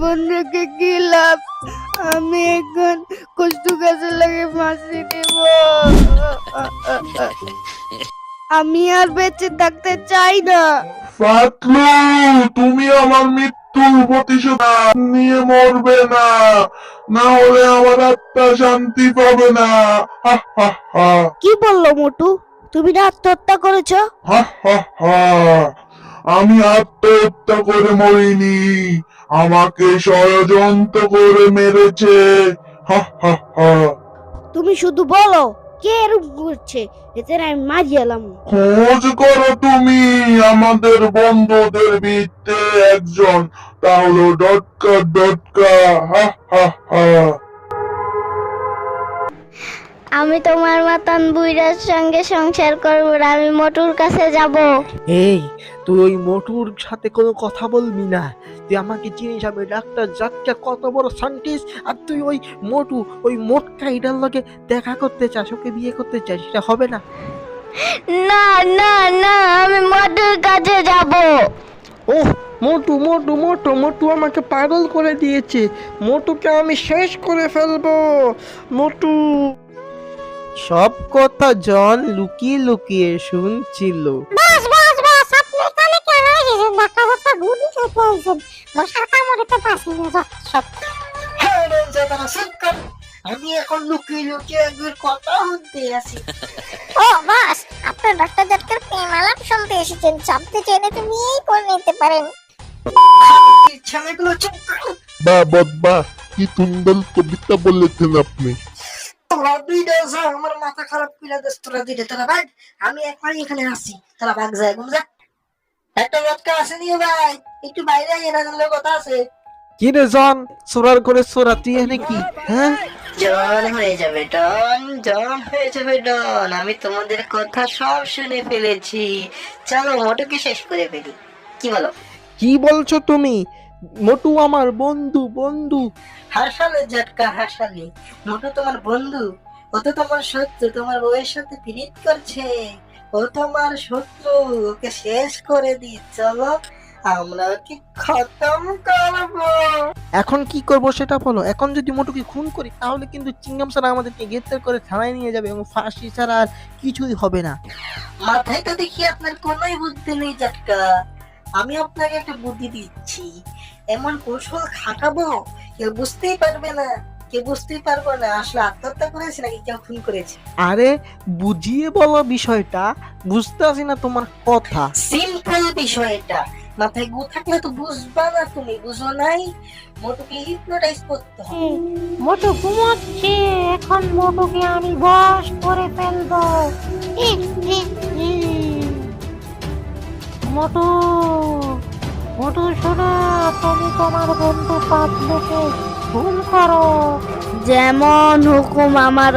জীবন রেখে কি লাভ? আমি এখন কষ্ট কাজে লাগে ফাঁসি দেব। আমি আর বেঁচে থাকতে চাই না। পাতলু, তুমি আমার মৃত্যুর প্রতিশোধ নিয়ে মরবে না, না হলে আমার আত্মা শান্তি পাবে না। হা হা হা। কি বললো মোটু? তুমি না আত্মহত্যা করেছো? হা হা হা। আমি আত্মহত্যা করে মরিনি, আমাকে ষড়যন্ত্র করে মেরেছে। হা হা হা। তুমি শুধু বলো কে এরকম করছে, এতে আমি মারি এলাম। খোঁজ করো তুমি আমাদের বন্ধুদের ভিতরে একজন, তাহলে ডটকা ডটকা। হা হা হা। আমি তোমার মতন বুইড়ার সঙ্গে সংসার করবো না, আমি মোটুর কাছে যাব। এই, তুই ওই মোটুর সাথে কোনো কথা বলবি না। তুই আমাকে চিনিস, আমি ডাক্তার জাটকা কত বড় সায়েন্টিস্ট, আর তুই ওই মোটু, ওই মোটকা এটার লগে দেখা করতে চাস, ওকে বিয়ে করতে চাস, সেটা হবে না। না না না, আমি মোটুর কাছে যাব। ওহ, মোটু মোটু মোটু মোটু আমাকে পাগল করে দিয়েছে। মোটুকে আমি শেষ করে ফেলবো। মোটু। সব কথা জন লুকিয়ে লুকিয়ে শুনছিল। বাস বাস বাস, আপনি এখানে কেন এসেছেন? ধাক্কা ধাক্কা গুলি খেতে এসেছেন, মশার কামড়েতে পারছি না সব। হ্যাঁ রে, যারা শিক্ষক, আমি এখন লুকিয়ে লুকিয়ে একবার কথা শুনতে আসি। ও বাস, আপনার ডাক্তার জাটকার প্রেম আলাপ শুনতে এসেছেন, চাপতে চাইলে তো নিয়েই করে নিতে পারেন। ছেলেগুলো চুপ করো। বা বদবা, কি সুন্দর কবিতা বলেছেন আপনি। তোরা দুইটা যা, আমার মাথা খারাপ করে দিস তোরা দুইটা। তোরা ভাগ, আমি একবার এখানে আসি। তোরা ভাগ যায় ঘুম যা। একটা লটকা আসে নিয়ে ভাই, একটু বাইরে এনে জানলে কথা আছে। কি রে জন, সোরার করে সোরা তুই এনে কি? হ্যাঁ, জন হয়ে যাবে ডন, জন হয়ে যাবে ডন। আমি তোমাদের কথা সব শুনে ফেলেছি। চলো মোটুকে শেষ করে ফেলি, কি বলো? কি বলছো তুমি? মোটু আমার বন্ধু, বন্ধু। হাসালে ঝটকা হাসালে, মোটু তোমার বন্ধু? ও তো তোমার শত্রু, তোমার বউয়ের সাথে পিরিত করছে। ও তোমার শত্রু, ওকে শেষ করে দি। চলো আমরা কি খতম করবো। এখন কি করব সেটা বলো। এখন যদি মোটুকে খুন করি তাহলে কিন্তু চিংগাম স্যার আমাদেরকে গ্রেফতার করে থানায় নিয়ে যাবে এবং ফাঁসি ছাড়া আর কিছুই হবে না। মাথায় তো দেখি আপনার কোনোই বুদ্ধি নেই ঝটকা। আমি আপনাকে একটা বুদ্ধি দিচ্ছি, এমন কৌশল খাটাবো কেউ বুঝতেই পারবে না, কেউ বুঝতেই পারবে না আসলে আত্মহত্যা করেছে নাকি কেউ খুন করেছে। আরে বুঝিয়ে বলো বিষয়টা, বুঝতে আসি না তোমার কথা। সিম্পল বিষয় এটা, মাথায় গু থাকলে তো বুঝবা না, তুমি বুঝো নাই। মোটুকে হিপনোটাইজ করতে হবে। মোটু ঘুমোচ্ছে, এখন মোটুকে আমি বশ করে ফেলবো। মোটু, মোটু শোনো, তুমি তোমার বন্ধু পাতলুকে খুন করো। যেমন হুকুম আমার